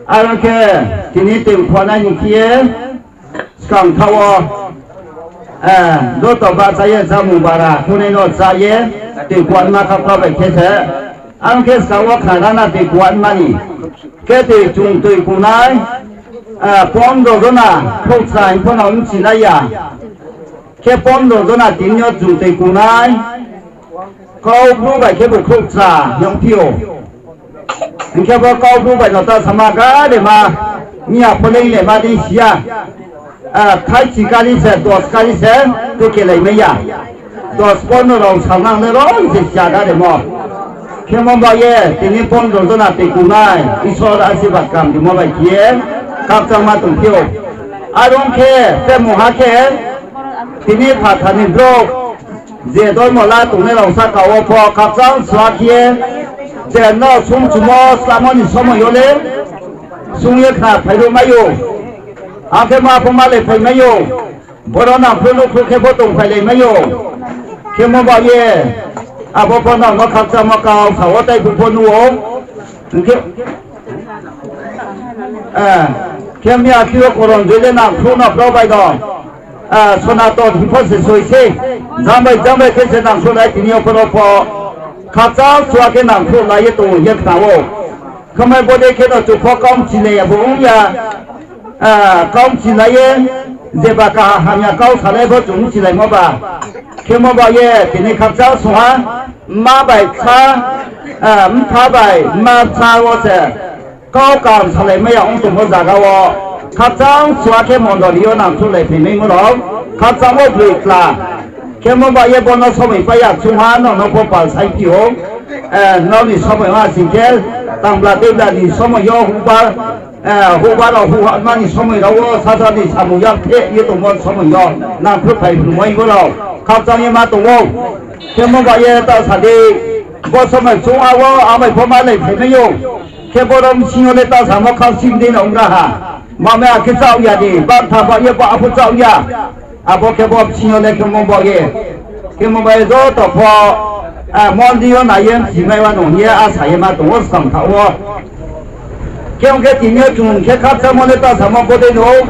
โอเคทีนี้ถึงพอนั้นอีกทีสังทวดูต่อไปใช้สมุบาระคุณโนใช้ถึงวันมาเข้าไปแค่เถอะโอเคสาวกขนาดนั้นถึงวันมานี่แค่ถึงจุงตุยกุนายป้อมโดนน่ะพวกสายพวกเราไม่ชินายาแค่ป้อมโดนน่ะทิ้งยอดจุงตุยกุนายเขารู้ไปแค่บุกพวกสายองพิโอแค่พวกเขารู้ไปเราต้องสมัครเดี๋ยวมาเนี่ยพลังเลยมาดีเสียใครชิการิเสตัวสการิเสตัวเกลัยไม่ยากตัวสปอนเราสร้างเลยร้อยสิบชาติเดมอแค่มองไปทีนี้ป้อมโดนน่ะติกุนายอิสระอาชีพกรรมที่มองไปเขียนกับจังมาตุงเที่ยวอารมณ์แค่แต่มหาแค่ทีนี้ผ่าทันโรคเจดอยมลาตรงนี้เราสักเอาพอขับจังสวาเขียนเจนอสุ่มจุมอสลามันสมัยโเลยสุ่มเยอะขนาดไปดูไม่อยู่อาเคมาพมาเลยไปไม่อยู่บรณะพลุกแค่พอตรงไปเลยไม่อยู่แค่มาบอกเย่อาพอพอน้องมาขับจังมาเก่าเขาว่าได้ผู้พนุโอแค่มีอาคิวโครนด้วยนะครูนับเราไปก่อนสนาตอนที่พ่อเสียสวยสิจำไปแค่เส้นทางสุดท้ายที่นี่พอพอข้าเจ้าสวาแค่นางครูลายตัวยักษ์สาวทำไมบ่ได้แค่เราจุดพอกำจีเนียบุญยากำจีเนียเจ็บกะหามยาเก้าสลายพอจุ่มจีเนียมาบ่าแค่มาบ่าเย่ที่นี่ข้าเจ้าสวามาใบชามาใบมาชาวเส高岗出来没有？我怎么咋个我？他长说开门道里有拿出来平没么了？他长我不啦？开门把也帮那上面把呀，从哈那不把菜皮哦，那你上面话今天当不啦对不啦？你上面要胡巴，胡巴了胡巴，那你上面了我啥你上面要贴也懂我上面要，那不配不没个了？他长也嘛懂我，开门把也到啥的？我上面从哈我阿妹婆妈来平没有？แค่พอเราชิโนเลต้าสามารถเข้าชิมได้หนุ่มละฮะมาไม่อาคิดเจ้าอย่าดีบ้านท่าบ่อยบ่อาพุเจ้าอย่าอาพอแค่พอชิโนเลแค่มองบ่อยแค่มองบ่อยก็ต่อพอมองดีว่าไหนยังสิไม่ว่าหนุ่มเยอะอาศัยมาตัวสังขารว่าแค่องค์แค่ที่เนี้ยจุนแค่ขับเจ้ามองเลต้าสามารถบ่ได้หนุ่ม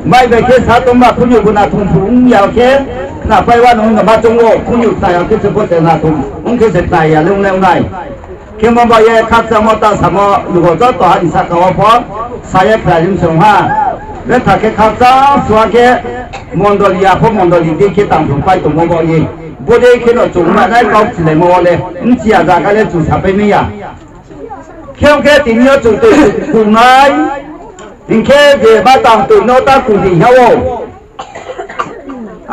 ไม่ไปแค่สาตุมาคุณอยู่คุณอาทุ่มทุ่งยาวแค่น่าไปว่าหนุ่มกับมาจงโง่คุณอยู่ตายเอาแค่เฉพาะแต่นาทุ่มองค์แค่เสร็จตายอย่าลงแล้วไงแค่มาบอกยังขับจังหวัดตาสามารถดูว่าจะต่ออิสระเขาพอสายแผลยิ่งสูงฮะแล้วถ้าแค่ขับจังส่วนแค่มณฑลีพวกมณฑลีที่แค่ต่างถึงไปตรงมาบอกยังบุได้แค่เราจุ่มมาได้ก็สิเลยมาว่าเลยนี่เสียจากการเล่นจุดทับไปไม่ยากแค่ที่นี่จุดตัวกุนายนี่แค่เดี๋ยวมาต่างตัวโน้ตตากุนีเฮา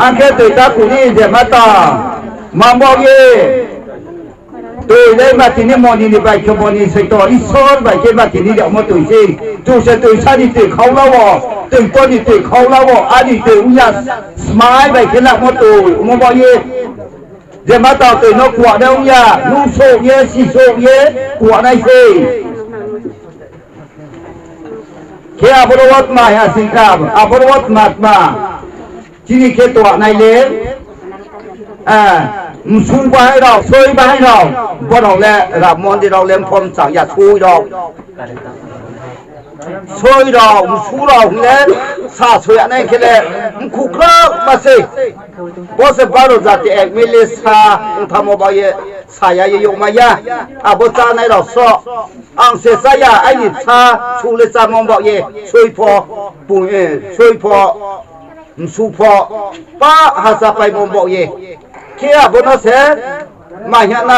อันแค่ตัวตากุนีเดี๋ยวมาต่างมาบอกยังตัวเล่มาที่นี่มอนี่ไปขบวนนี้ใส่ตัวอีสอนไปแค่มาที่นี่เดี๋ยวมาตัวจริงตัวเสตัวชาดิตัวเขาแล้ววะตัวตัวนี้ตัวเขาแล้ววะอันนี้ตัวอุ้ยสมายไปแค่ละมาตัวมาบอกยี่เดี๋ยวมาต่อตัวนกขวดเดี๋ยวอุ้ยนุ่งโซ่เย่สีโซ่เย่ขวดไหนสิแค่อาบรวัตมาฮะสิครับอาบรวัตมาที่นี่แค่ตัวไหนเลี้ยสู้ไปให้เราช่วยไปให้เราพวกเราแหละรับมอนที่เราเลี้ยงพร้อมสั่งอย่าช่วยเราช่วยเราสู้เราเนี่ยซาช่วยอะไรแค่เลยคุกรักมาสิพอเสร็จบารุจัดเอกมิลิสาทำอะไรสายยกมายาอาบุตรในเราซ้ออังเสสายาไอ้นี่ชาชูเลสามองบอกเย่ช่วยพอปุ่นช่วยพอสู้พอป้าหาสะไปมองบอกเย่แค่บนเสมาเห็นไหม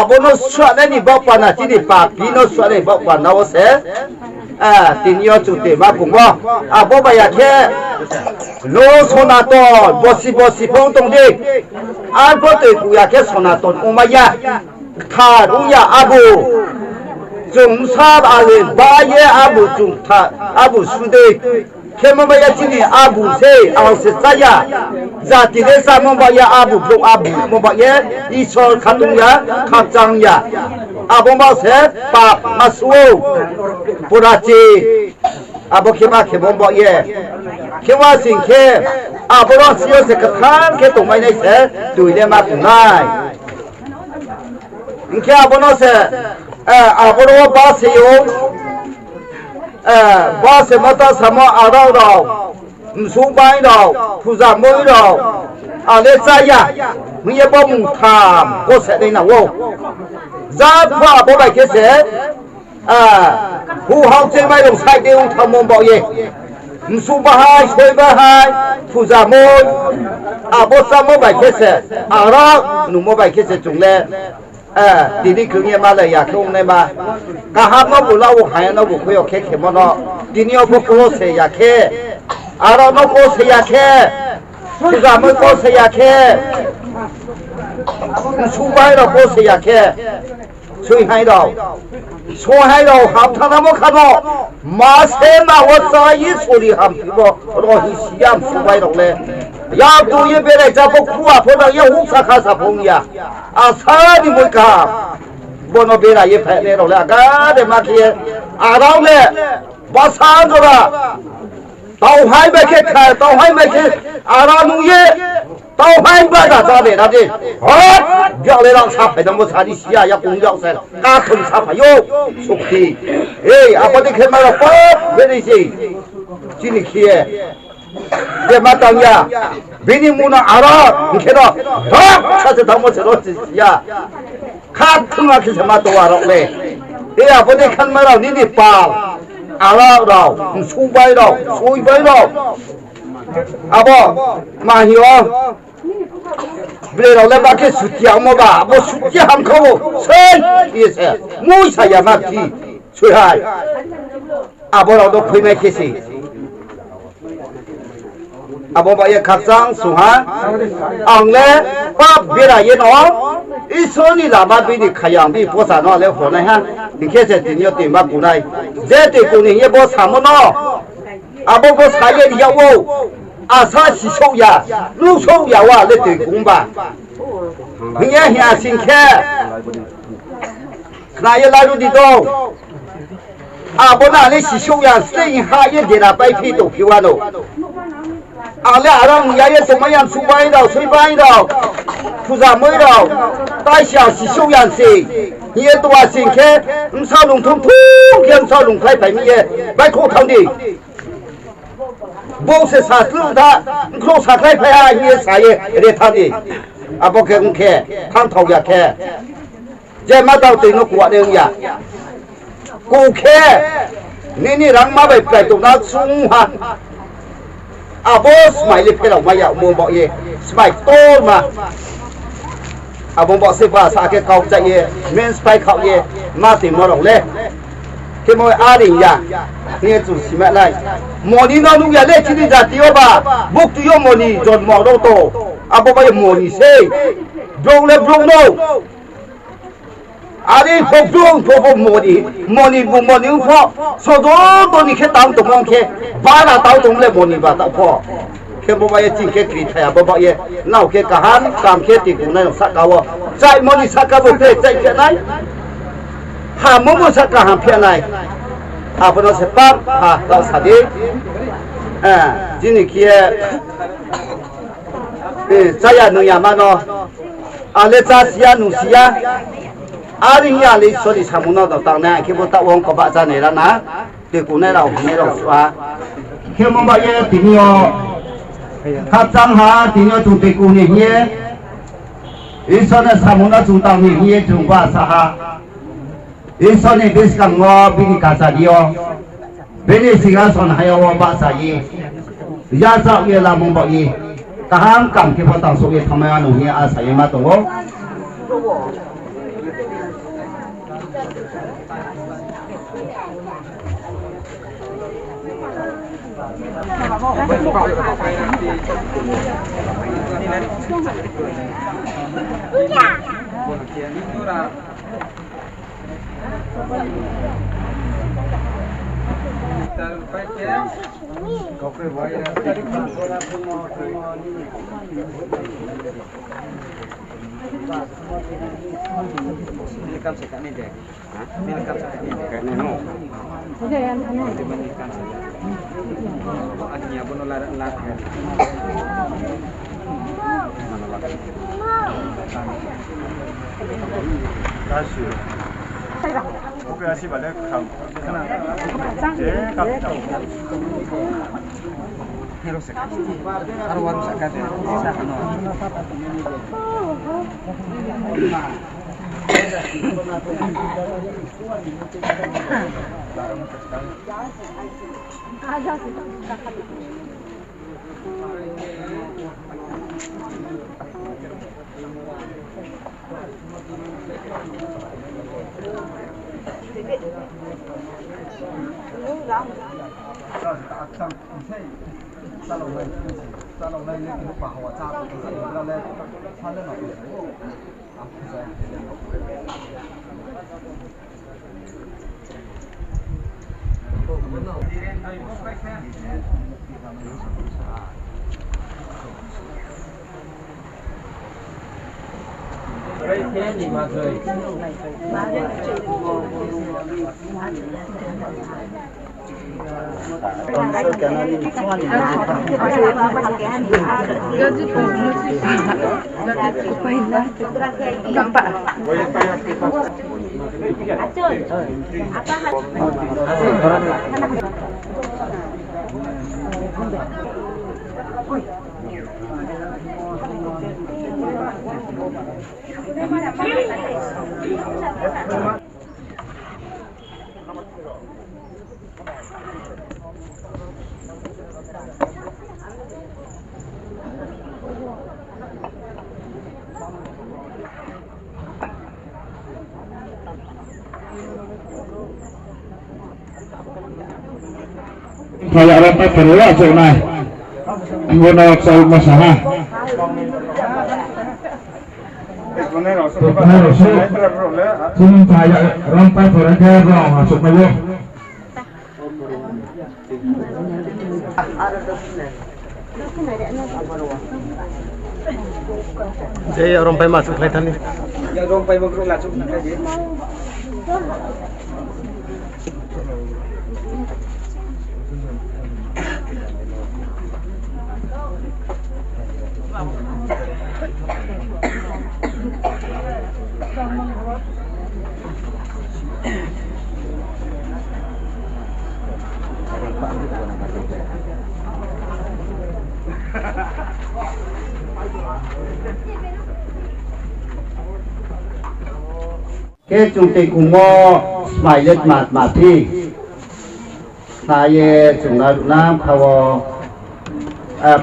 บนสวดนี่บอกว่านะที่นี่ปากพี่นสวดนี่บอกว่านะว่าเสตินยอจุดเตมาผมว่าบอกว่าอย่างแค่โลสนาตอนบสิพงตรงนี้พอเตกูอยากแค่สนาตอนอุมายะขาดอุยาบูจุงซาบอะไรบาเยบูจุงท่าบูสุดแค่มาอยากที่นี่บูเสเอาเสสายาจัดที่เดซ่ามาบอกยาบูพวกบูมาบอกยาอิสระขัดตุงยาขัดจังยาบอกมาเสปากมาสู้ปุราจีบอกเข้ามาเข้ามาบอกยาเข้ามาสิ่งแค่บอกเราเสียเสกทานแค่ตรงไม่ได้เสดูได้มาถึงไหนแค่บอกเราเสบอกเราบ้าเสีย บ่เสมตสมอาราวเราสูบายเราผู้จามวยเราเลซายามีบ่มุทามก็เสได้นะโวซาฟ้าบ่ไปเสผู้เฮาเจไม่ลงใส่เดียวทำมบ่เยสูบายช่วยบายผู้จามวยบ่ซามบ่ไปเสอาราวหนูบ่ไปเสจุงแลดีนี่คือเงี้ยมาเลยอยากลงในมากะฮับมาบุเราหายนะบุคุยโอเคเขมเนาะดีนี่เอาพวกโคเสียแค่เราโนโคเสียแค่ที่เราไม่โคเสียแค่ช่วยเราโคเสียแค่ช่วยให้เราหาทางนั้นขนาดมาเสมาวัดใจสุริหามพี่บอกเราหิสยามช่วยเราเลยยาตัวยี่เป็นอะไรจะพวกครัวพวกเราเยอะหุ่นสักข้าสับพงยาสาดิมุกาบนเบราเยแพ้เลยเราเลยกันเดมาเคียเราเลยภาษาตัวละเต้าให้ไม่แค่ขาเต้าให้ไม่แค่เราหนุ่ยเต้าให้ไม่ได้จ้าเลยนะดิเดี๋ยวเลยเราสับไปทั้งหมดสาดิเสียยาคงยาวเสร็จก้าคนสับไปโยสุขีอาปฏิเขมาเราปุ๊บไม่ได้สิจินิเคียเดี๋ยวมาตั้งยาบินิมุนาอาราไม่ใช่หรอท้องข้าจะทำหมดเสร็จแล้วสิยาข้าถึงมาคิดมาตัวเราเลยอาปฏิขันมาเรานี่ป่าอาราเราสูบไปเราสูบไปเราบ่มาหิวเบลเราเลยมาแค่สุดยอดมาบ่บ่สุดยอดเขาเส้นที่เสียมุ้ยสายมาที่ช่วยให้บ่เราต้องคุยไม่คิดสิบ่ไปขัดจังสุฮะอังเลป้าเบลาเย็นอ๋ออีโซนี่ลามาบินขยันบิภาษาเนาะแล้วคนไหนฮะนี่แค่จะติดยอดติมากูไหนเจ๊ติกูนี่บ่สามเนาะบ่ก็สายเดียวอาซาสิโชยาลูกโชยาว่าเลยติกุมบาเฮียสิงแค่ใครลาดูดิโตบ่น่าเลยสิโชยาสิงหาเยเดราไปพี่ตุพี่วาโนแล้วเราอย่าเยสมัยสุบายเราสุบายเราผู้จามวยเราใต้เสียสิโชยาสิเฮียตัวสิงแค่สาวลุงทุ่งเขียนสาวลุงใครไปมีไปโคทางดีบ่เสสาสลุดาโคสาใครไปหาเฮียสายเรทาดีบ่แค่แค่ทางเท่าอย่าแค่เจมาเต้าตินกว่าเดียงอย่ากูแค่นี่รังมาไปไปตรงนั้นสูงฮะบ่สมัยเล็กเราไม่อยากมองบอกเย่สมัยโตมาบ่บอกสิว่าสาเกเขาใจเย่เมนสไปเขาเย่มาติมเราเลยแค่มวยอาริยาเนี่ยจุดสิมาไล่มอนีน้องลุงอย่าเล่นที่นี่จัดที่ว่าบุกที่ยมอนีจนมอโรโตบ่ไปมอนีเซ่ดงเล็บดงโน아니 복종 뭐니 뭐 소도 니 개땅 동원케 바나 땅동래 뭐니 바다 포 개보바에 찌개 그리타야 보바에 나오게 가한 감케 띠고나 사가워 자이 뭐니 사가보 때 자이잖아이 하모모 사가 한 편아이 아버너 세빵 나 사디 지니키에 자야 누야마노 알레자시야 누시야 아리야 리소리 사무나도 땅내 기부다 원고 바자네라나 되고내라 오네라 쏴 개몽바에 디니어 합장하 디니어 주대고니 히에 이선의 사무나 중땅니 히에 중바사하 이선의 비스강어 비니 가사리어 베네시가선 하여워 바사이 야자위에 라몽바이 다한 감 기부다 속에 타마야노 히에 아사이마도 Milikam sekali dek, milikam sekali dek. Neno. Oke yang mana? Milikam sekali. Akhirnya bunuh lar. Mana lagi? Kasih. 포기하시 말래 감. 제 감. Hero sekat. Arwan sekat ya. Sakno. Kaya rapat perlu cernai. Anggota saud masalah. Sini saya rampai berada rong masuk malu. Saya rompai masuk kelihatan nih. Yang rompai magruk langsung aja. Ke Chủ tịch cùng mô Smile lên mặt thi Tại chúng ta được nam khảo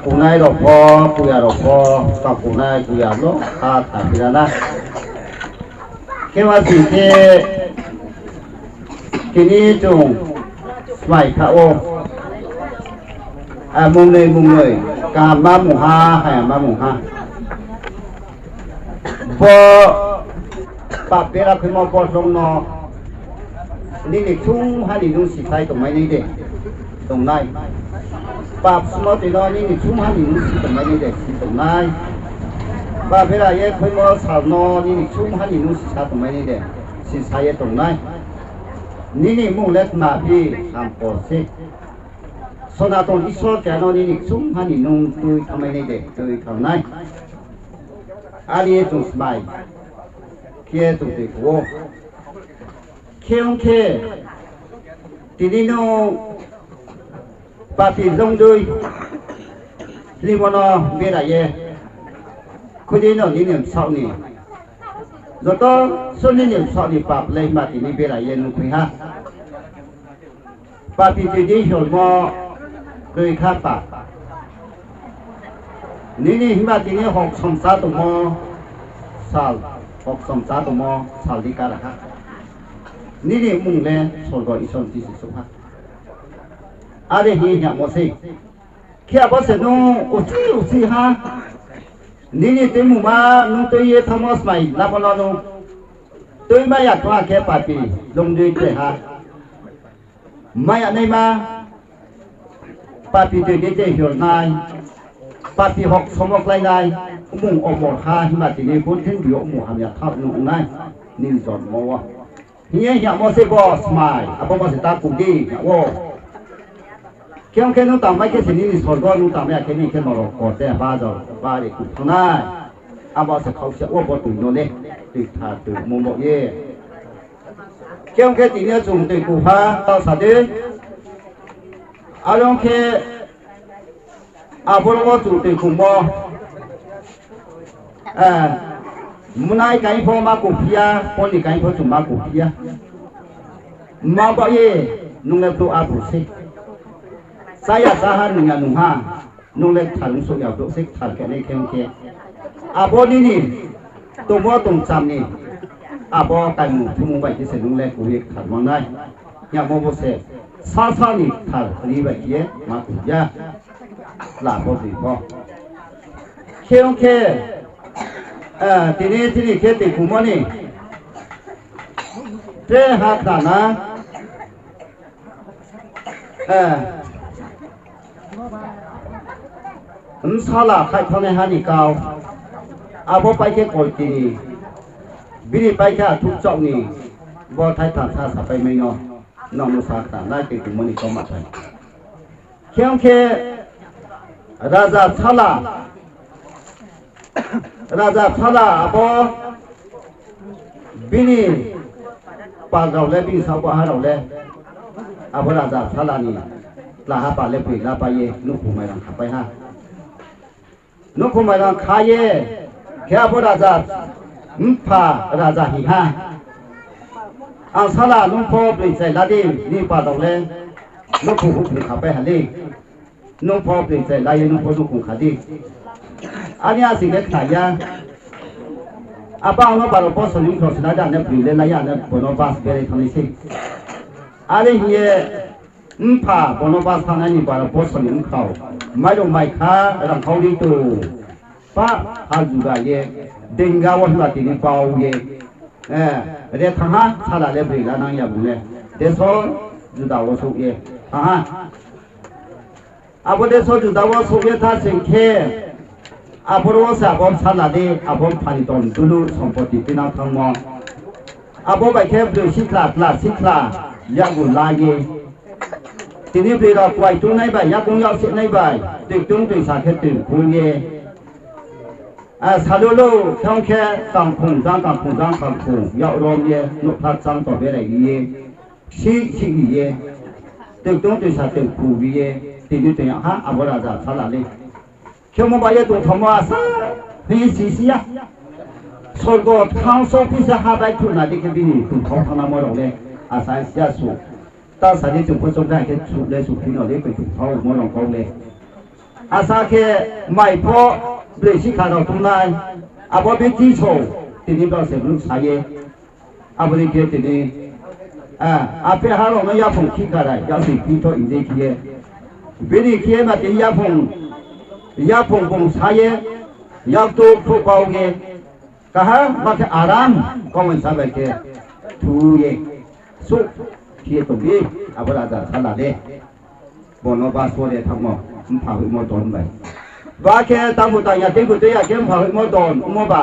cụ này đọc phó, cụ nhà đọc phó và cụ này cụ nhà lúc ta tại vì là cái mà chỉ cái này chúng Smile khảo mùng người cả ba mùng ha hay ba mùng ha bà bé là khi mà bỏ trong nó đi để chung hay đi đúng xịt tay tụi mày đi để tụi này bà small thì nó đi để chung hay đi đúng xịt tụi mày đi để xịt tụi này bà bé là ye khi mà sao nó đi để chung hay đi đúng xịt tay tụi mày đi để xịt tay tụi này đi để mua lết mà đi làm cổ xí sau đó tụi đi số cái nó đi để chung hay đi đúng tụi tụi mày đi để tụi tụi này ali tụi smile kia tụi tụi cô kia ông kia thì đi nó bà phì rong đôi li mà nó biết là gì cứ đi nó đi niệm sau nè rồi đó số đi niệm sau nè bà lên mà thì đi biết là gì nó quý ha bà phì thì đi hiểu mà người khác bà ní mà thì ní học xong sao tụi mà sao học xong sao tụi mà sao đi cả là ha ní mùng lên sổ gọi xong thì sẽ sống ha à đây hi nhà một gì kia bác sĩ nó ủi chi ha ní tới mùng ba nó tới Thomas mày là bao lâu tới mai à qua kia bà bì lông đi để ha mai ở đây mà bà bì tới để hiểu này bà bì học xong học lại này mùng ở một ha mà thì đi bốn thiên biểu mùng hàm nhà tháp nụ này nín giọt máu hi nhà một gì boss mày à bác sĩ ta cùng đi ô Kiang cái nó tạm mấy cái gì này sổ con nó tạm mấy cái này cái mà có thể ba giờ ba để cũng này, à bao giờเขาsẽ uống bao tuổi nó lên, từ thà từ mồm bọ ye, เกี่ยวกับที่เนี่ยจุ่มตีกูพาต่อสัตว์อารมณ์แค่อาพลว่าจุ่มตีกูมอมุนายไก่พอมากูพิยาพอนี่ไก่พอจุ่มมากูพิยามาบ่เย่นุ่งเล็บตัวอาบุษิสายสาหันนุ่งยานุ่งห้านุ่งเล็บถังสุยาวตัวสิถังแค่ในเกี่ยวกับอาพอนี่ตัวมัวตุ่มจำนี่อาบอไก่หมูทุ่งใบที่เสนุ่งเล็กกูเรียกขัดมันได้ยาโมโบเสซาซานี่ขัดรีใบเกี้ยมากุยาลาบอดีบอเคียวเคทีนี้เคติคุมนี่เจ้าหัดนะซาลาใครทำในฮันนี่เก่าอาบอไปแค่กอดทีนี่บินไปแค่ทุกเจ้านี่บ่ไทยทางชาติไปไม่นอนมุสาตาได้ติดมันนี่ก็มาไทยเขียงแค่ราชาชาลาบ่บินปาเราเลยบินสาวบ่หาเราเลยอาบ่ราชาชาลานี่ลาหาปาเลยปุยลาไปเยนุคุไม่รังขับไปฮะนุคุไม่รังขายเยแค่บ่ราชาพาราชาหิฮาอังสลาลุงพ่อปริศลาดีนี่ปาดอกเลยลุงผู้หุบขับไปหาลีลุงพ่อปริศลาดีลุงพ่อลุงผู้ขาดีอันนี้สิ่งเล็กขายยาอาบ้าเราปาดอกพ่อสลิงครอสนาจานเนี่ยปริเลนายาเนี่ยปนบาสเบรทำนิสิอันนี้เหี้ยพาปนบาสทางนี้ปาดอกพ่อสลิงเขาไม่ต้องไม่ค้ารังเขาดีตัวป้าหาจุดอะไรดึงกาวน์มาตีนี่เป่าเย่เดี๋ยวทหารชาลาเล็บรีลานังยาบุญเลยเดี๋ยวโซ่จุดดาวสุกเย่ทหารอาบุเดี๋ยวโซ่จุดดาวสุกเย่ท่าสิงเคอาบุรู้สึกว่าชาลาดีอาบุพันตอนดูดูสมบูรณ์ที่นั่งทั้งหมดอาบุไปแค่ดูสิคลาอยากบุญลายเย่ทีนี้พี่เราควายจุนในใบอยากบุญยาวเสียในใบตึกจุนตึกสาเขตึกคุยเย่ซาโลโลทั้งแค่ต่างผงต่างผงยาวรวมเย่นุพัดจังต่อไปเลยเย่ชีเย่ตึกตรงตึกสาตึกคูเย่ตีนี้ตัวอย่างฮะอาบุราชาชาลาเลยเขียวมาใบตัวธรรมะซะฮีซียสโลกข้าวโซ่พิซซ่าฮาไปทุนนาดิคบินีคุณท้องทางน้ำมันเลยอาศัยเสียสูตาสันนิจุดผสมได้แค่สุดเลยสุดที่นอเลยไปถูกท้องมันลงเขาเลยอาศัยแค่ไม่พอเรื่องที่ขาดตรงนั้นอาบเป็นที่โชว์ทีนี้เราเสพลูกสายอาบริเกตนี้อาเพื่อหาเราไม่ยาผงขี้ขาดยาสีพิษตัวอินเดียขี้วิธีขี้มาตียาผงผงสายยาตัวผู้เบาเงี้ยก็ฮะมาแค่อารามก็มันสบายแค่ทุเยสุขขี้ตรงนี้อาบราชาทลาเดบนอบาสโวเดทั้งหมดมันผ่าไปหมดตอนไปบาแค่ตามบุตรยาติบุตรยาเข้มผ่าไปหมดตอนอุโมบ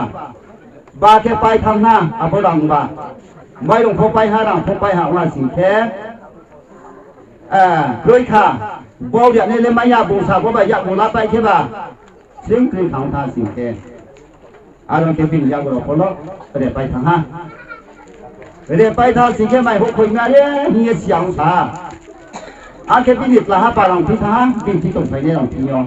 าแค่ไปทางหน้าอาบรังบาไม่ลงพอไปหารังพอไปหาว่าสิแค่ด้วยค่ะบอกอย่างนี้เลยไม่ยากบูชาเพราะว่าอยากบูชาไปแค่บ่าสิ่งที่ทางทางสิแค่อารมณ์แค่เป็นอยากบูชาพอแล้วเดี๋ยวไปทางหน้าเดี๋ยวไปทางสิแค่ไม่หกคนงานเนี่ยเฮียเสียงสาอาแค่เป็นนิดละฮะปารังที่ทางเป็นที่ตรงไปในหลังที่ยอ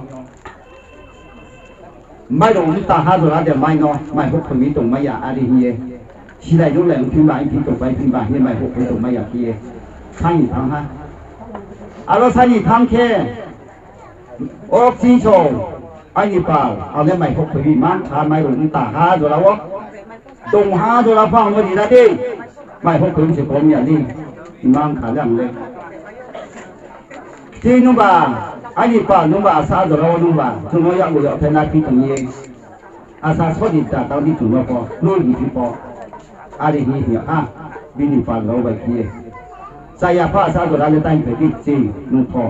ไม่ลงที่ตาหาตัวละเดี๋ยวไม่นอไม่หกคนนี้ตรงไม่อยากอะไรเฮียที่ใดยุ่งแหลงพิมพ์ใบพิมพ์ตรงไปพิมพ์ใบเฮียไม่หกคนตรงไม่อยากเฮียทางนี้ทางฮะอาเราทางนี้ทางแค่ออกซีโชไอ้นี่เปล่าเอาเนี่ยไม่หกคนนี้มันทานไม่ลงตาหาตัวละวะตรงหาตัวละฟังวันนี้ละดิไม่หกคนสิผมอย่างนี้มั่งขาเรื่องเลยที่นุ่มบ่าไอ้นี่ป่านุ่มบ่าอาซาตัวเรานุ่มบ่าถึงเราอยากรู้อยากเป็นนาทีตรงนี้อาซาสวัสดีจ้าตอนที่ถึงเราพอรู้ดีที่พออะไรนี่เนี่ยบินฟังเราไปที่ใจยาผ้าอาซาตัวเราเลยตั้งไปที่จีนุ่มพอ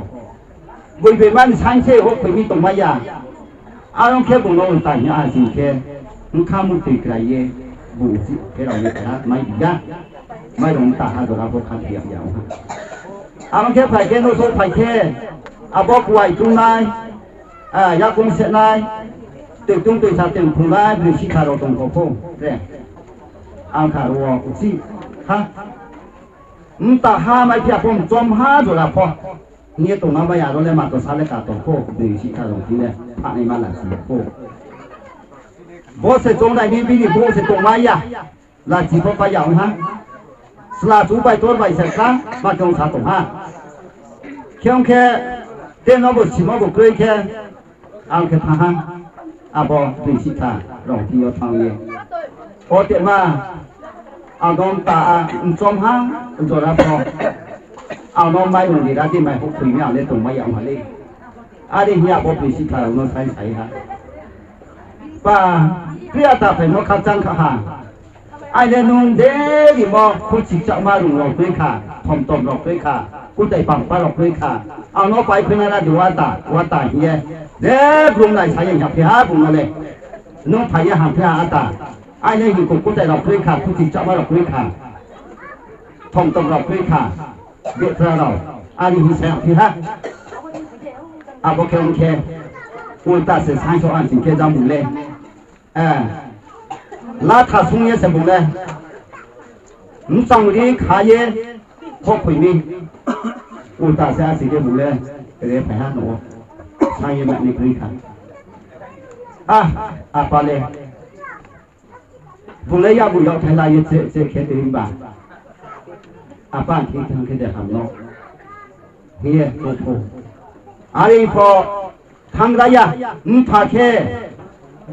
บริเวณบ้านชั้นเชี่ยวเคยมีตรงมายาอารมณ์แค่บุญเราตั้งเนี่ยอาสิแค่มันข้ามมุติไกลเย่บุญสิแค่เราเนี่ยนะไม่ดีนะไม่ลงตาหาตัวเราพวกขันเทียมยาวอารมณ์แค่ไผ่แค่โน้ตโซ่ไผ่แค่อาบอกไว้ตรงไหนยาคงเสนายตึกตรงตึกชาตึกผู้ร้ายหรือชิคาโรตรงเขาพงเร่อาคารวอกุศิฮะ ตาหาไม่เพียผมจอมหาจุฬาพอเนี่ยตรงนั้นไม่อยากเราเลยมาตัวซาเลกาตัวโคดีสิข้าตรงที่เนี่ยผ่านในมาหลังสิโคโบเสจงได้มีปีนี้โบเสตรงไม่ยาลาจีพไปอย่างฮะสลาจูไปตัวไปเสร็จกันมาจงสาตรงฮะเขียงแค่เต้นเอาบุชิมาบุกเลยแค่เอาแค่ทหารอาบอดีสิข้าลองที่เราทำเองโอเตมาเอาน้องตาจอมหาจุฬาพอเอาน้องไม่หนุนดีได้ที่ไม่พกคุยไม่เอาเลยตรงไม่เอาเลยอาดิเฮียบอกปีสิข้าเราใช้ใช้ฮะป้าเพื่อตาเป็นนกข้าจังข้าหาไอเดนุ่งเด็กบอกผู้ชิจะมาลุงหลอกด้วยค่ะทอมตอมหลอกด้วยค่ะกูได้ปังป้าหลอกด้วยค่ะเอาน้องไปเพื่อนอะไรดูว่าตาเฮียเด็กลุงไหนใช้ยังหาพิหาบุญมาเลยน้องพายหาพิหาตาไอเดหิกูได้หลอกด้วยค่ะผู้ชิจะมาหลอกด้วยค่ะทอมตอมหลอกด้วยค่ะเด็กเราอาดิหิเสียพิหาอาบอกแค่โอเคกูตัดเส้นสายชอันสิ่งแค่จำบุญเลยลาถ้าสุ่งเยสบุญเลยจังรีขายพกคุยมีกูตัดเส้นสิ่งแค่บุญเลยเรียกไปหาหนูใช้แบบนี้คุยกันไปเลยบุญเลยยาบุญยาไทยลายเจ๊แค่ตื่นบ้านบ้านที่ทางที่เด็กทำเนาะเฮียโอ้โหอะไรพอทางระยะพาแค่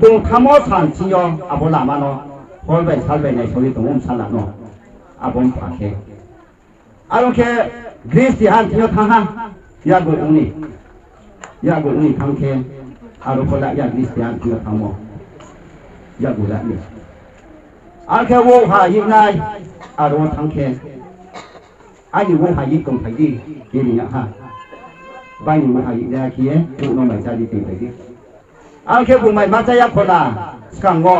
บุญธรรมสันติโยอาบุลามาโนพอไปชาร์ไปในชีวิตตรงนั้นสลาโนอาบุญพาแค่อารมณ์แค่กรีซที่หันที่ยทางหันยาบุญนี่ทางแค่อารมณ์คนละยากรีซที่หันที่ยทางโมยาบุญละเนี่ยอาแค่วัวหายิงนายอารมณ์ทางแค่อายุวัวหายิงตรงไหนดีกี่นี่ฮะบ้านอยู่มาหาอีกแล้วขี้พวกน้องใหม่ใจดีจริงไปดิเอาแค่พวกใหม่มาใจยักคนละสกังวอ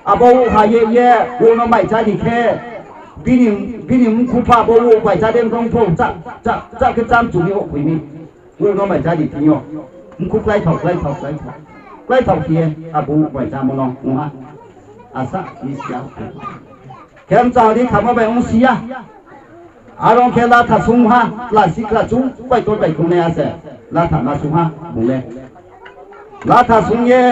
อาบูหาเย่พวกน้องใหม่ใจดีแค่พี่นี่มึงคู่พาบูใหม่ใจเด่นตรงพงจะคือจำจุดนี้คุยมีพวกน้องใหม่ใจดีจริงอ่ะมึงคู่ใกล้ถอกขี้อาบูใหม่ใจมองน้องงะอาซะอีเสียแค่จ่าดีขับมาไปองเสียอารมณ์แค่ลาถ้าสุ่งฮะลาสิกระจุงไปตัวไปคนเนี่ยเสร็จลาถ้ามาสุ่งฮะบุญเลยลาถ้าสุ่งเย่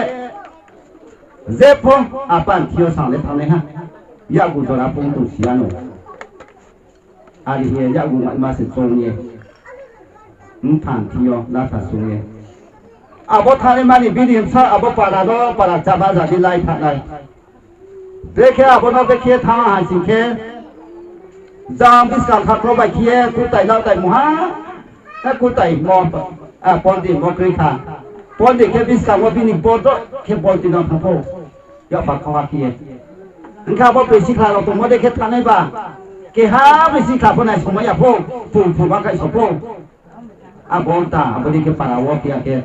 เจ็บพงปันเที่ยวสั่งเลยทำเลยฮะยากูตัวละพงตุเสียโน่อาลีเฮียยากูมาสิตรงเย่ผ่านเที่ยวลาถ้าสุ่งเย่บทานมันนี่บิดิมซาปาราโดปาราจับจับดิไลทัดไลเด็กแค่บนเอาไปเคียทางหาสิ่งแค่จามพิสการขับรถไปเคียกูไต่เราไต่หมูฮะถ้ากูไต่มองปอนดิมองคลีขาปอนดิแค่พิสการว่าพี่นี่ปอนด์แค่ปอนดิน้องทั้งพวกยอดปากเขาเคียนั่นข้าว่าไปสิขาเราตรงว่าได้แค่ทางไหนบ้างแค่หาไปสิขาคนไหนสมัยพวกผู้บ้าใครสมพงบอลตาบดีแค่ปาราวะเคียแค่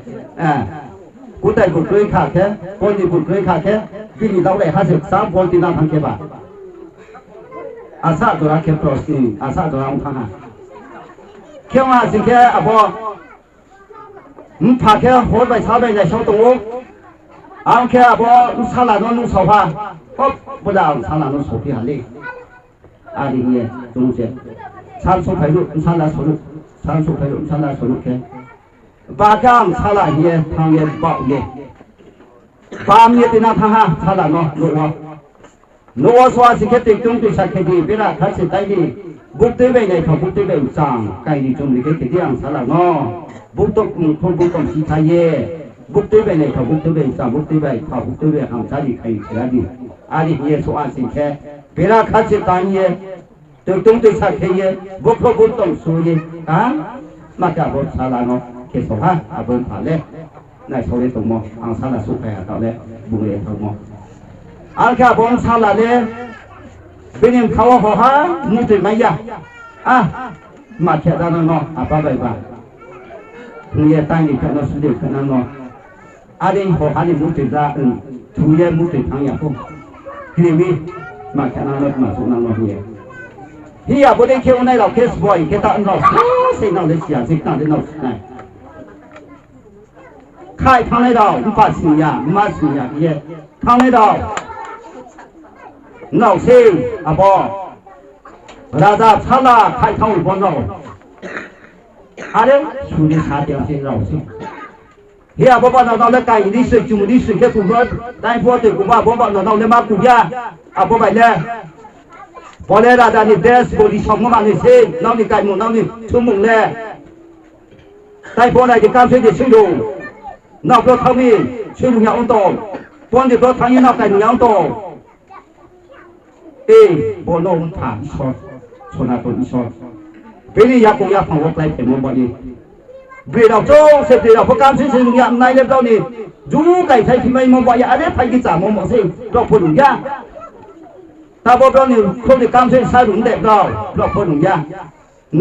กูไต่กูเคยขาแค่ปอนดิกูเคยขาแค่พี่นี่เราได้53ปอนดิน้องทั้งแค่บ้างอาซาตัวรักแค่โปรสติอาซาตัวรักอุ้งข้างหน้าแค่ว่าสิ่งแค่บอพาแค่โหดไปชาไปในช่องตรงเอาแค่บอลุชาลาโนลุสาวพาปุ๊บบุดาลุชาลาโนสาวพี่ฮันลี่อาดีเงี้ยตรงเสียชาสุไพรุชาลาสุรุชาสุไพรุชาลาสุรุแค่บาจังชาลาเงี้ยทางเงี้ยบ่เงี้ยปามเงี้ยตินาทางฮะชาลาโนลุวะโนวสวาสิเกติจุงติสักแค่ดีเวลาทัศน์ได้ดีบุตรเบย์ในทบุตรเบย์สังใครดีจุงดิเกติเดียงสารโนบุตรคนบุตรสิทายบุตรเบย์ในทบุตรเบย์สังบุตรเบย์ทบุตรเบย์หำชาดีใครเสียดีอาลีเยสวาสิแค่เวลาทัศน์ตายจุงติสักแค่บุตรบุตรสุยมาจากบุตรสารโนเกศฮะอาบุญผ่านเลยในโซเลตุโมอังสารสุขแก่ต่อเลยบุญเอตุโมอาแค่บอลซาลาเลยเป็นยังเขาหัวหามุติไม่ยามาแค่ด้านนอกป้าใบบ้านเนี่ยตั้งอยู่แค่นั้นสุดเดียวแค่นั้นเนาะอะไรหัวหานี่มุติได้ทุเรียนมุติทางอย่างพวกที่มีมาแค่นั้นเลยมาสุนันเนาะเฮียบุตรเขี้ยวในเราเคสบอยแค่ตาอันเราสิ่งเราเลยเสียสิ่งเราเลยเราไหนใครทางไหนเราไม่สิ่งยาไม่สิ่งยาเย่ทางไหนเราเราเสียบอ ราดาชาลาไข่เท่าบนเราอะไรสุริชาเดียวสิเราสิเฮียบ่บ่เราเลยไก่ดิสิจุ่มดิสิแค่กูบ่ได้พอตึกกูว่าบ่บ่เราเลยมากูยาอ่ะบ่ไปเลยพอเลยราดานี่เดสบริษัทมันนี่สิเรานี่ไก่หมูเรานี่ชุ่มมุงเลยได้พอไหนจะการช่วยช่วยดูนอกรถเท่านี้ช่วยลุงยาอุ่นโตพอดีรถทางนี้นอกไก่ลุงยาอุ่นโตบ่ลงถามชอชนาตัวอีชอเบนี่ยาคงยาฟังว่าไกลเป็นมันบ่ดีเบเราโจ้เสพติดเราพการช่วยลุงยาในเล็บเรานี่จูไก่ใช้ที่ไม่มันบ่ยาอะไรไปกิจามมันสิเราพูดลุงยาถ้าบ่เรานี่คนที่การช่วยใช้ลุงเด็กเราพูดลุงยา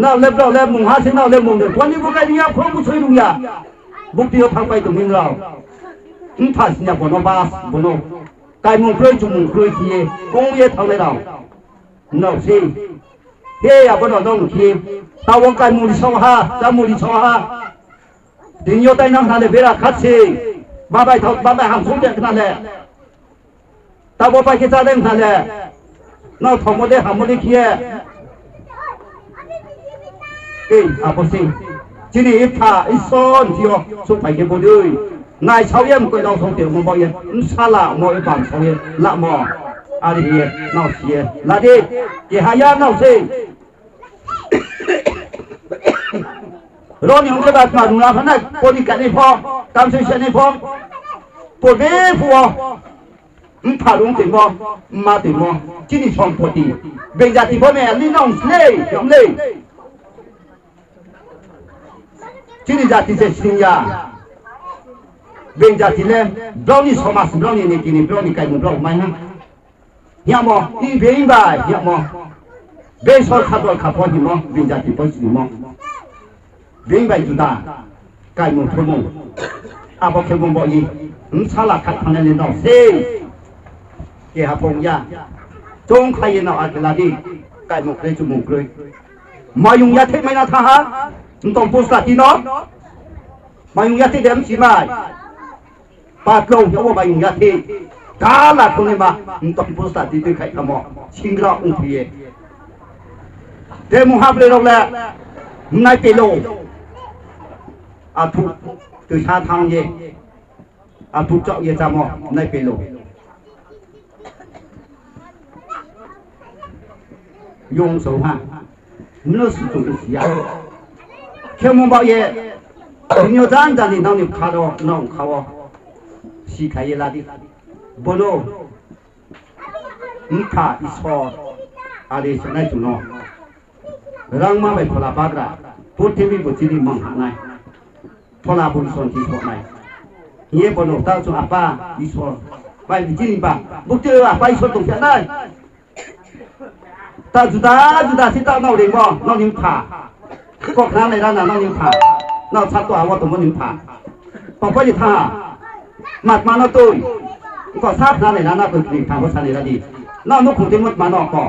น่าเล็บเราเล็บมุงหาสิน่าเล็บมุงเด็กวันนี้บ่ไก่ยาพร้อมช่วยลุงยาบุกเดียวทางไปตรงนี้เราถ้าสิยาบ่นบาสบ่นไก่มุงเคยจุ่มเคยขี้กงเยทางเลยเรานอกสิเฮียบ่นต้องขี้ตาวงไก่มุงชาวฮาจามุงชาวฮาดินโยไตน้ำทะเลเวลาคัดสิบ้าไปบ้าไปหามสุดเด็กนั่นแหละตาบ่ไปกิจการนั่นแหละนอกทอมได้หามได้ขี้อาบ่สิที่นี่ถ้าอีสอนที่ว่าสุดไปเก็บบ่ด้วยนายชาวเยี่ยมก็เราส่งเตียวมันบ่เยี่ยมซาละมอยบางชาวเยี่ยมละมออาลีเยี่ยนอกเสียละดิเกี่ยหายานอกสิรอนี่ผมจะแบบมาดูนะเพราะนั่นปนิกันนี่พอการสื่อสารนี่พอปวดเบ้ฟัวถ้าลงถึงบ่มาถึงบ่ที่นี่ชมพอดีเบญจติพ่อแม่นี่น้องเล่ยอมเล่ที่นี่จะที่เสียเบญจติเล่บราวนี่สมัสบราวนี่นี่ที่นี่บราวนี่ไก่มุบราวไม่ฮะยามออีเบย์บ่ายยามอเบย์สอดขับรถขับพอดีมั้งเบญจติพอดีมั้งเบย์บ่ายจุดาไก่มุบพมุงอาบอกแค่มุงบ่ยีชาลาขัดพันเลยน้องเซ่เกี่ยพงยาจงใครน้องอาจจะลาดีไก่มุบเลยจุมุงเลยมายุงยาเทไม่น่าท่าต้องพูดสักทีน้องมายุงยาเทเดิมสิมาปาดลงจะว่ามายุงยาเทกาลาคนนี้มาต้องพูดสักทีด้วยใครขโมยชิงเราอุ้งเพียเดมุฮับเลยเราแหละนายเปโลอาทุกตัวชาทางเย่อาทุกเจ้าเย่จามอนายเปโลยงโสภาเนื้อสุดสุดเสียเชื่อมบ่เย่ถึงยอดจันจันนี่น้องนี่ขาดน้องเขาสีขายลาดิบโลอิท่าอิสออะไรสักอย่างจุนรังมาไปพลาบากระพูดที่มีบุตรที่มังหันไงพลาบุญส่วนที่พอไหนเฮียบโลตั้งจุนอาป้าอิสอไปที่นี่บ้างบุตรว่าไปส่วนตรงนั้นได้ตาจุดาสิตาน้องเด็กบ่น้องนิ่งผ่าก็ครั้งในร้านน้องนิ่งผ่าน้องชัดตัวว่าตัวมันนิ่งผ่าพอไปที่ท่ามัดมาน้องตุ้ยก็ทราบครั้งในร้านน้าเป็นนิ่งผ่าเพราะฉะนั้นดีน้องนุ๊กคงจะมัดมาน้องก่อ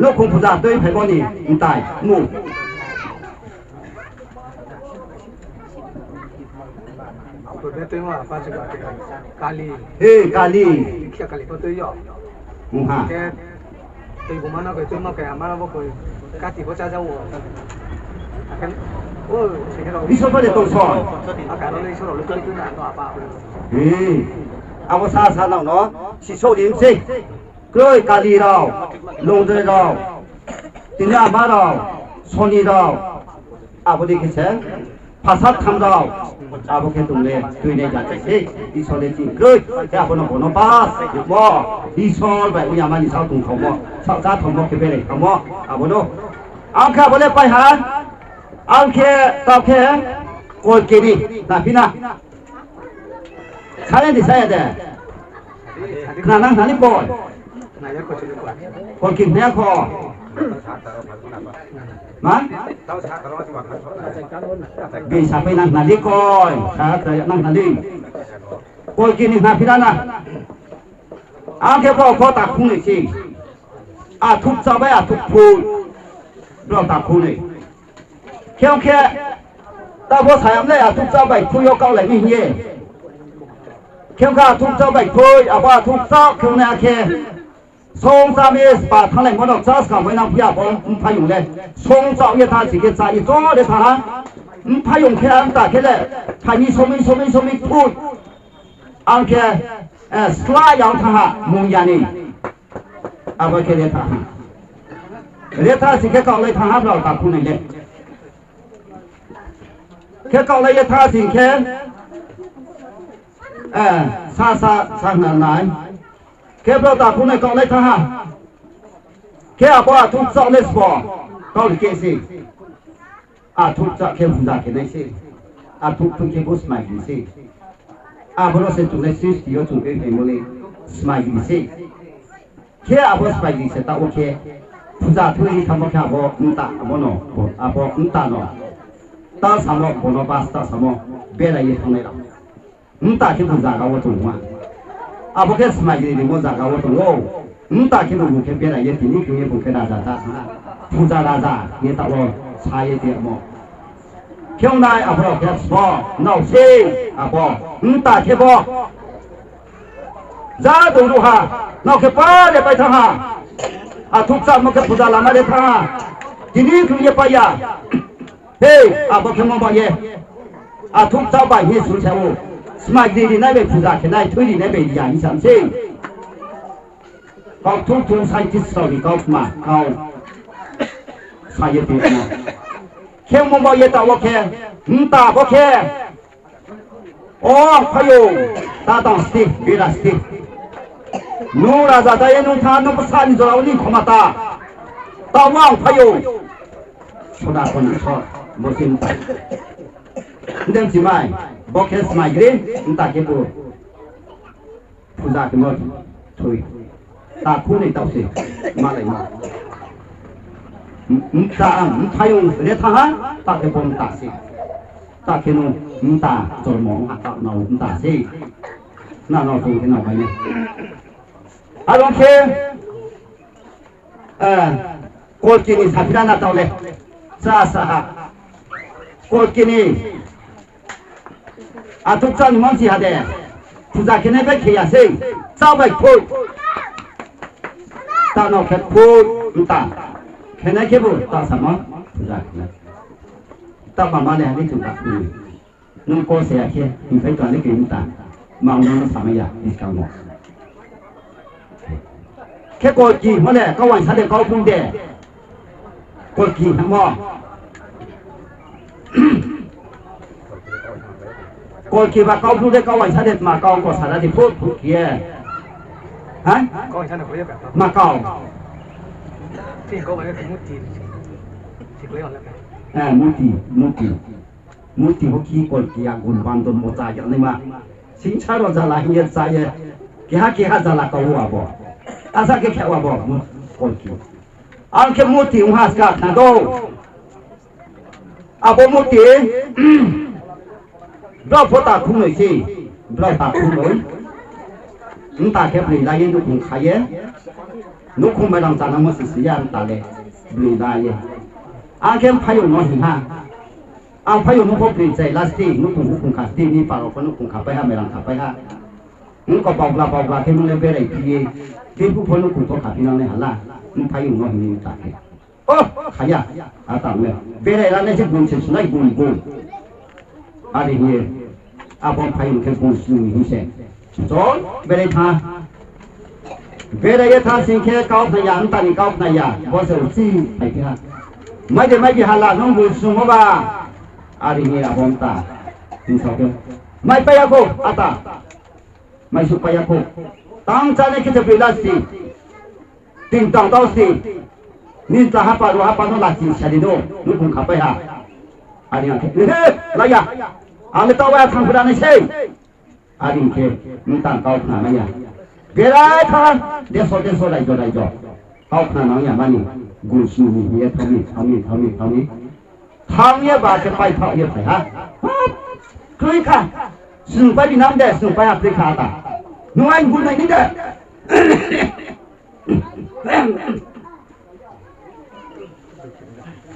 ลูกคงผู้จ่าด้วยไผ่บ่นี่มันตายงูตัวนี้ตัวว่าฟ้าจะกาลีกาลีเขียกาลีตัวย่อฮะแกตัวกูมันเอาไปตัวมาแกมาแล้วบ่เคยกาติบ่จ้าเจ้าวัวกันโอ้สิเราวิศวะได้ต้องสอนอาการเราเลยชอบเราเลยตัวนั้นตัวอาป้าเอาภาษาสานเนาะสิโซดิมสิกล้วยกาลีเราลงเรือเราตินามาเราโซนีเราอาบุดีกิเซภาษาทำเราอาบุเกตุงเลด้วยในจัดสิอีสอเลจิกล้วยแค่คนคนบาสอยู่บ่อีสอลไปอุยามานี่ชาวตุงเขาบ่ชาวจ้าทำบ่เก็บไปเลยเขาบ่อาบุโนเอาแค่บ่เลยไปหาเอาแค่ตอบแค่โกยกินีนะพี่นะใช่ดิใช่เด้ขนาดนั้นนี่บ่นายก็จะดีกว่าคนกินเนื้อคอมันบีสาไปนั่งนาฬิกอยชาเตยนั่งนาฬิคนกินนี่นาพี่นะอาแค่พอตักคุ้งเลยสิทุบเจ้าไปทุบพูเราตักคุ้งเลยแค่ตาพอสายอะไรทุบเจ้าไปคุยกับเขาอะไรนี่เงี้ย เข้มข้าทุกเจ้าใบคุยอาว่าทุกเจ้าคือในอาเคทรงสามีสปาทั้งหลายมันออกจากสกัดไว้นำพิยาบงพายุเลยทรงเจ้าเยธาสิเกษาอีโจ้เดชาพายุแค่อันตาแค่เลยพายุสมิพูดอันแค่สลายอย่างท่ามุงยานีอาว่าแค่เดธาสิแค่เก่าเลยท่าเราตาคุณนี่เลยแค่เก่าเลยยธาสิแค่ซาหนายแค่เราตาคุณในเก่าเลยท่าแค่ว่าทุกเจ้าเลสบอเก่าเกสิทุกเจ้าแค่ผู้ได้แค่ไหนสิทุกแค่ผู้สมัยดีสิบริษัทจุดเลสิสที่อยู่จุดเป็นโมเลสมัยดีสิแค่ผู้สมัยดีสิแต่โอเคผู้ได้ทุกที่ทำมาแค่บ่อุตาบ่เนาะบ่อุตาเนาะตาสามบ่เนาะบาสตาสามเบลายทางไหนล่ะอุตาแค่ผู้ได้ก็ว่าตัวว่าบ่แค่สมัยดีนี่มันจะก็ว่าตัวอุตาแค่ผู้แค่เบลายที่นี่คือผู้แค่ราชาผู้ได้ราชาเนี่ยตาว่าชายเดียวบ่เข่งได้บ่แค่สบ่เนาสิบ่อุตาแค่บ่จ้าดูดูฮะเนาแค่ป้าเดี๋ยวไปทางฮะทุกสัตว์มันก็พูดอะไรมาเด็ดท่าทีนี้คือยังไปยาเฮ้ยบอกให้มองไปเย่ทุกเจ้าไปเฮสุเชาสมัยดีๆนั่นเป็นพูดอะไรนั่นทุยดีนั่นเป็นอย่างนี้สัมเสกเขาทุกไซติสต์นี่เขามาเขาใส่ตีมาแค่มองไปเย่แต่ว่าแค่ตาบอกแค่พายุตาต้องสติวิรัสตินูราซาตายนูทานนูภาษานี่จะเอานี่ขมาตาตาว่างพายุชดาคนชอบมุสินตาเดิมสิไม่บอกแค่สมัยเรียนตาเก็บผู้ชายที่มันถุยตาคู่ในเต้าสิมาเลยมาตาพายุเรียกทหารตาเก็บตาสิตาเก็บนูตาจนมองหาตาเราตาสิน่าเราดูที่เราไปเนี่ยลองเชื่อกดกินสับดานาตาวเลยซาโกดกินทุกเจ้านี่มันสิหาเด้ผู้ชายคนนี้ไปเขียนสิเจ้าไปพูดตาโนแค่พูดตาแค่ไหนแค่พูดตาสมองผู้ชายคนนั้นตาบ้ามาเนี่ยนี่จุดตัดนุ่งโกเสียแค่มีไฟตัวนี้กินตามาเอาน้ำสามัยดิสคาวน์แค่กดกี่มาเลยก็วันฉันเด็กเขาพูดเด้กดกี่ทั้งหมดกดกี่ว่าเขาพูดได้ก็วันฉันเด็กมาเกาก็สารที่พูดเกี่ยฮะก็ฉันเขาเรียกแบบมาเกาที่เขาบอกว่าเป็นมุติสิบเลยอ่อนแล้วกันมุติเขาขี้กดกี่อย่างกุนวันต้นโมจาอย่างนี้มาสินชาเราจะลายเงินใจกี่ฮะจะลาเกาหัวบ่asal ke khawa bo konki an ke muti unhas ka thado abo muti do phota khunoi si do ta khunoi nta ke bli la yin du kun khaye nu khun ma dang ta na mo si si yan ta le bli la ye an ke phayu no hi ha an phayu no ko bli sai lasti nu kun kha ti ni pa ro ko nu kun kha pa ha me lang kha pa ha nu ko pa bla ke nu le be rai piที่ผู้คนกูต้องขับพี่น้องในหันล่ามึงพายุน้อยนี่ตัดเลยขยะตามเลยเวลาเราเนี่ยจะบุญเฉยๆบุญอะไรเงี้ยบอมพายุแค่บุญสิ่งนี้เช่นจนเวลาท่าสิ่งแค่เก้าพยานตันเก้าพยานบอสเอาซีไปที่ฮะไม่ได้หันล่าน้องบุญสุ่มว่าอะไรเงี้ยบอมตาถึงสองเดียวไม่ไปยาโกตาไม่สุไปยาโกตั้งใจในกิจวิลัสิติงตังเต้าสินี่จะหาปารุหาปานุลักษณ์ชาดิโนนุคุงขับไปหาอะไรอย่างเงี้ยอะไรอย่างอะไรตัวว่าทางพุทธานิเชยอะไรอย่างเงี้ยนี่ตั้งเก้าขนาดไหนอย่างเวลาท่านเดี๋ยวโซได้จ่อเก้าขนาดไหนอย่างมันนี่กุศลนี่เท่านี้ทางนี้บาดจะไปเท่าเยอะไปฮะคือค่ะสุ่มไปที่น้ำแดดสุ่มไปอัฟริกาตานูไอ้บุญไหนนี่เด้อ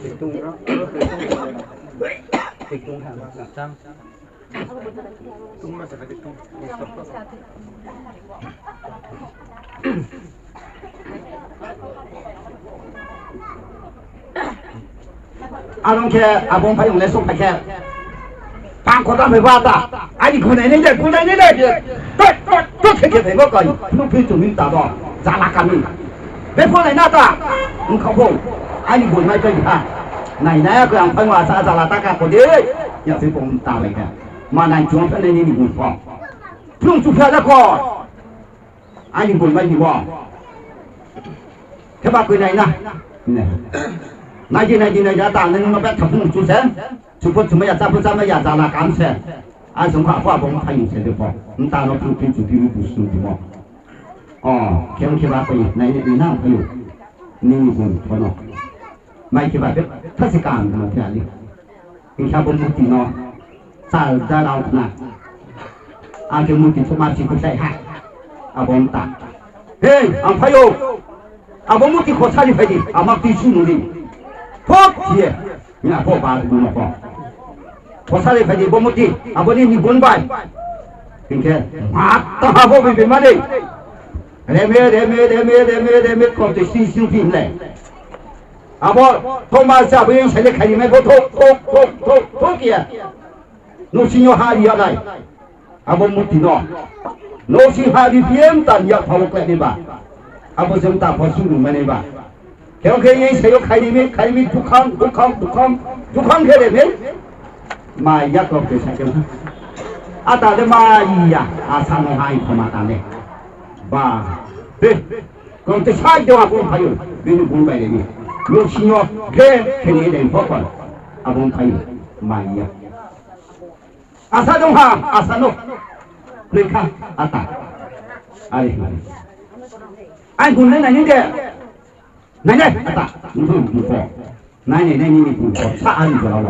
ติดตุ้งทางจัง Tunggu sekali tu. อาลงแค่อาบงพยุงเลยส่งไปแค่ปางคนตั้งไปว่าตาไอ้คนไหนนี่เด็กคนไหนนี่เด็กก็แค่แค่ไปก็ลูกพี่จุ่มตาดอกจารากันนี่เป็นคนไหนหน้าตามึงเขาพูดไอ้คนไม่เป็นอ่ะไหนนะก็ยังพังว่าจาราตากันคนเดียวอย่าไปปงตาเลยแค่มาในช่วงนั้นนี่มีคนฟ้องพุ่งจุดเพื่อแล้วก็ไอ้คนไม่มีว่าแค่ว่าคนไหนนะเนี่ย나이지 야다 는 뭐 배터풍 주세 주포 주메야 잡으자메야 자라 감세 아 정화 화봉 파인 세대포 따로 풍피 주비우 무슨 뭐 경기 바쁘이 나이 이나 파유 니군 번호 마이키 바베 타시간 뭐 피알리 인샤본 무티노 살자라우나 아게 무티 소마치 그사이 하 아봉따 헤이 안 파요 아봉 무티 고사리 페디 아막 뒤수누리 Pokye, ina po ba du no po. Posale phadi bomuti, aboni ni gonbai. Tinke, matta habo bi male. Reme ko te si si pin le. Abo thoma sa bi chale khali me bo thok ya. No sinyo ha ri alai. Abo muti no. No si ha ri piem tan ya phaw kle ni ba. Abo sem ta pho su nu me ni ba. 경계의 세요 카이미 북한 게레면 마이야 그렇게 생겨 아다데 마이야 아사노 하이 코마타네 바 네 그럼 또 사이도가 본 파요 민우 본바이니 요신요 개케니된 버건 아본 파요 마이야 아사동하 아사노 그러니까 아따 아이 군내 아닌데 này này ta bùn phò này bùn phò xa anh cho nó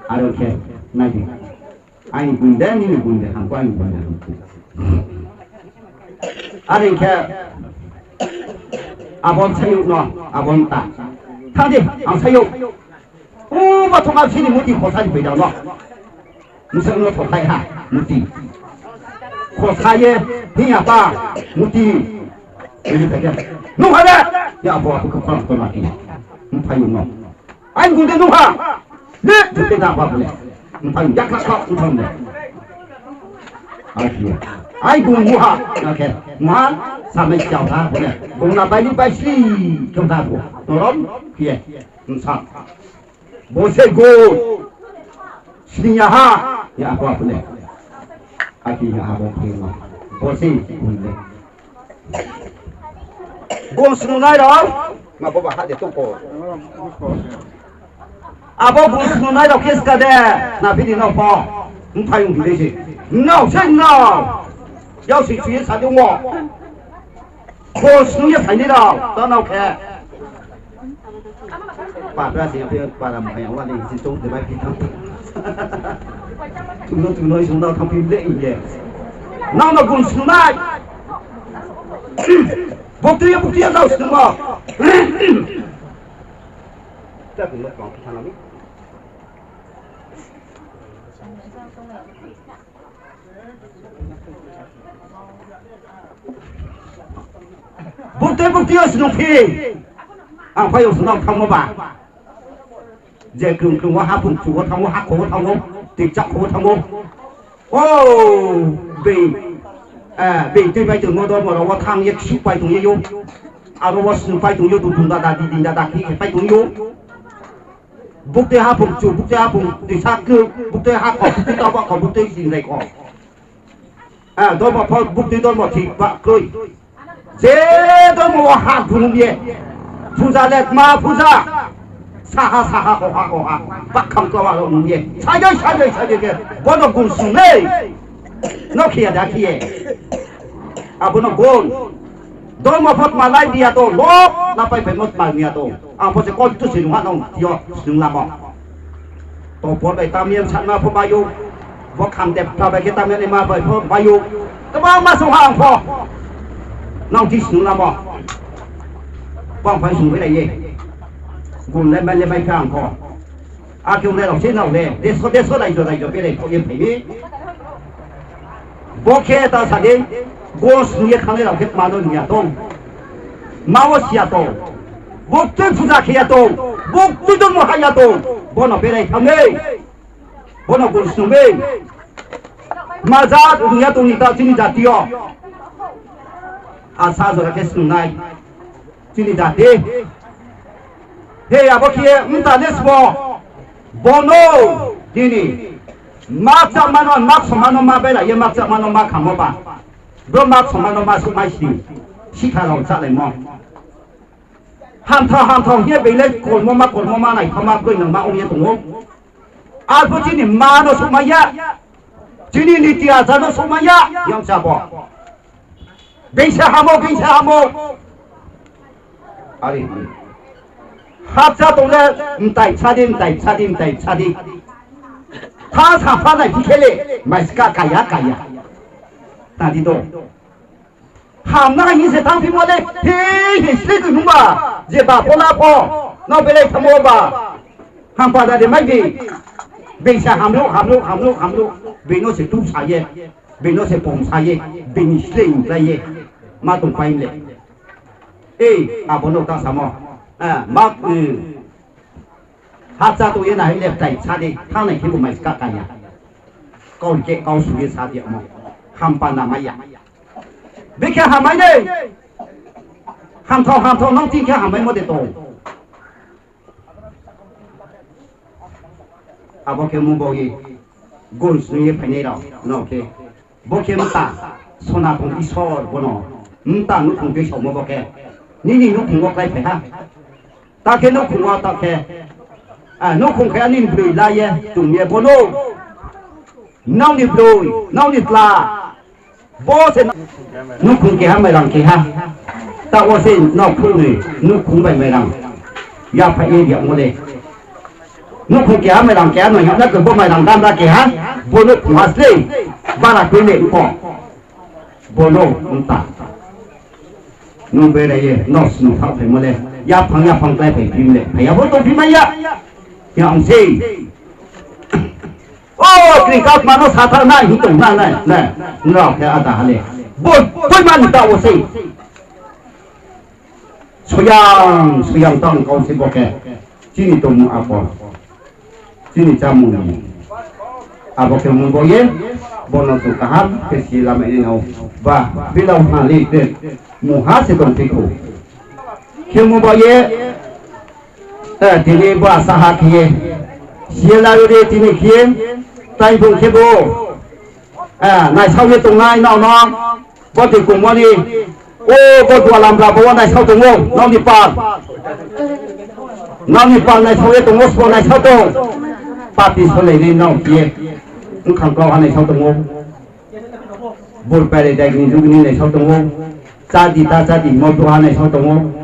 à được khe này thì anh bùn đen như bùn để hàng quan bùn để à được khe à bọn xây dựng nó à bọn ta thang đi anh xây dựng ô mà thông báo xin đi một tí khó sai phải đâu nó mình sẽ nó thay ha một tí khó sai ye thì nhà ta một tí ini saja. Nuh ada. Ya apa aku kepala tu lagi. Payung no. Anh cũng nuh ha. Ni kita tak apa boleh. Payung jak nak kau tu ni. Akhir. Anh cũng nuh ha. Okey. Mal sampai jauh ha boleh. Kung nak balik pasti kita tak. Turun. Kia. Insaf. Bose go. Sininya ha. Ya apa boleh. Akhirnya apa boleh. Bose boleh. Buông sunu nai đó mà bố bà hát để tung cổ à bố buông sunu nai đó kia ska đe na phi đi nào po không thay dùng gì gì nào xem nào giao sĩ chuyên sản dụng ngọ cô sunu nhất thành đi nào đó nào khe bà ra thì bà làm phải ông đi xin chung thì mai phi thắng chúng nó chúng đâu thằng phi lệ gì nào mà buông sunu nai Bukti tahu semua. Kita boleh kau sana ni. Bukti semua pi. Apa yang sedang kamu buat? Jika kamu hapun cuba kamu hak kamu, tidak kamu. Oh, bị trên vai trường ngô đôi mà nó thang nhất ship vai tung yêu à nó was vai tung yêu tung đã đi đã khi vai tung yêu bút tê ha phụng chủ bút tê ha phụng để sát cương bút tê ha còn bút tê tao còn bút tê gì này còn đôi mà phật bút tê đôi mà thịt bạc cười dễ đôi mà hạt phụng gì phu gia lệ ma phu gia sa ha ho ha bác không có vào lòng gì sai đây kìa bọn nó cùng xuống đây nó kia đã kia abu nó gol đôi mà phật mà lại đi à tôi lốp nó phải một bài nhà tôi phật sẽ coi tôi sử dụng hoạt động yo sử dụng làm bỏ tôi phật phải tam niệm sẵn mà phật bao nhiêu phật khám đẹp thà phải cái tam niệm mà phải phật bao nhiêu các bạn mà sống hàng phật nó chỉ sử dụng làm bỏ bạn phải sử dụng cái này gì gồm lên bay khang phật 阿叫你老先老咧，你说嚟就俾你可以陪。我开到啥的，我是也看得到，给马路人家懂，马我西亚懂，我最负责开呀懂，我最多我还呀懂，我那别来他们，我那公司没，马扎人家懂你到今天咋地哦？啊，啥时候开始来？今天咋地？嘿呀，我开，打的是不？Bono dini mak samano mak samano ma bela ye mak samano ma khamo ba bro mak samano ma su mai si tha lo cha lai mo ham tho ye be le kol mo ma nai khama koi nang ma ong ye tong a bu ji ni ma no su ma ya ji ni tia za no su ma ya yam cha bo be cha hamo ari 합자 동네 음따이 차딘 타 사파나 비켈레 마스카 가야 나디도 함나 인세 당피 몰래 헤 슬그 누마 제바 보나포 노벨레 타모바 함바다데 마이비 베샤 함루 베노세 뚜사예 베노세 봉사예 베니슬레 라예 마동 파임레 에이 아보노 따사모 막 합자 도에 나이 랩다이 차디 타네 기부 마이스 까까야 거기에 가우수게 사디야 뭐 함바나 마야 베케 하마이네 함토 넌티케 하마이 모데 또 아버케 무보기 골수에 페네라 노케 보케 무타 소나봉 이소 보노 무타 누콩게 쇼모보케 니니 누콩고 까이 페하 ta ke no khungwa ta ke no khung khe nin blui la ye tum ye bono nau ni blui nau ni la bo se no khung ke ha mai rang ke ha ta wo se no khung ni no khung bai mai rang ya pha ye dia mo le no khung ke ha mai rang ke no ya na ko bo mai rang dam da ke ha bo no khung ha se ba la ke le ko bono unta no be le ye no snu pha phe mo le ya phang tai phải phim lệ phải bố tôi phim mấy ya ya ông gì ô cái các mà nó sát thang này hình tổng này nó cái ada hale bố tôi mà người ta ô gì suyang tang kau si boke sini tomu apa sini jamu apa ke mun boye bono tu kaham ke silam ini au ba bilau hali de muhase kon tiku Kimu boye tini ba saha kiye siela yore tini kiye tai bung kebo nai sau ye tung nai nao nong bo ti kum bo ni o bo tua lam la bo nai sau tung ngo nao ni pa nai sau ye tung ngo so nai sau tung pa ti so le ni nao kiye ung khang ko nai sau tung ngo bur pa le dai ni du ni nai sau tung ngo cha di mo tu nai sau tung ngo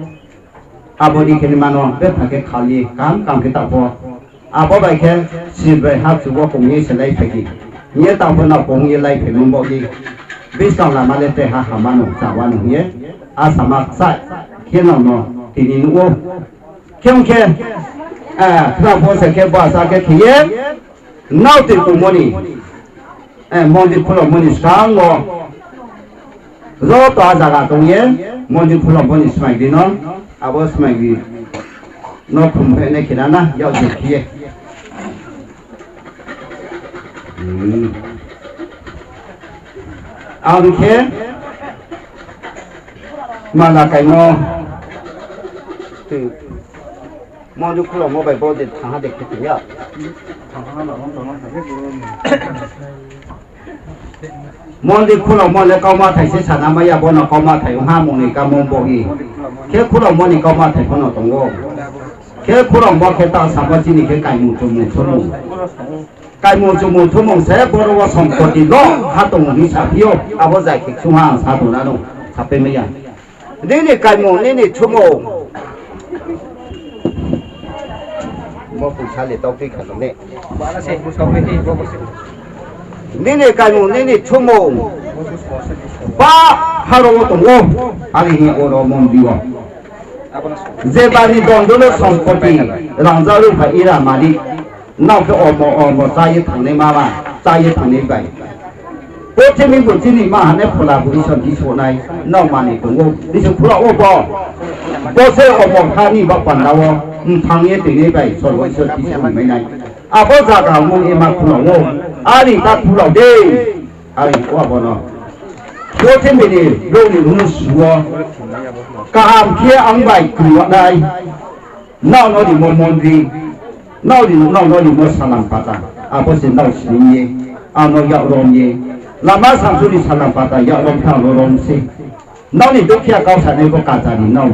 abodi kini mano bethake khali kam ke tapo abo bai ke sibai hap chuwa kongye selai pheki ye tapo na kongye lai phemum bo gi bisang la male te ha hamano chawan ye asama sai keno no tini no kyong ke tapo se ke ba sa ke khiye nau te ku moni mondi phulo moni sang ngo ro to jaga tongye mondi phulo moni smai dinon abo smagi no khumpe ne kirana yau jikhiye aunque malakai no mo du khulo mo bai bo de thang de khiya Mondi khulo mo le kauma thai se sana ma ya bono kauma thai ha mo ni ka mo bo gi ke khulo mo ni kauma thai bono tongo ke khulo mo ke ta sa ba ji ni ke kai mu chu mo se bo ro wa som ko ti lo ha tong ni sa pio abo zai ke chu ha sa do na no sa pe me ya ni kai mo ni chu mo mo pu cha le to pi kha lo ne ba la se bu so pe ti bo bo se nene kamu nene chumo ba haro tongo ali ni oro mon diwa zebani dondolo sampoti rangzalu phaira mali นอกก็อมใจทางในมาว่าใจทางในไปโอ้ที่มีบุญที่นี่มาในพลาบุริชนที่โชนายนอกมาในตรงโอ้ดิฉันพลาโอ้บ่ก็เสียอมท่านี่บ่ปันเราทางนี้ถึงนี้ไปส่วนวิชนที่โชนไม่ไหนอาบ่จากเรางเอมาพลาโอ้อาลีตัดพลาเด้อาลีว่าบ่เนาะโอ้ที่มีนี่โลกนี้รู้สึกว่ากามเคียอังใบกลัวได้นอกน้อยมมดีนอกน้อยมสลัมปาตาอาบ่สินอกสิเยอาโนยะรอมเยลามาสัมสุริสลัมปาตายะรอมทางรอมสินอกนี่ดุเคียเกาสันในบ่กาจานี่นอก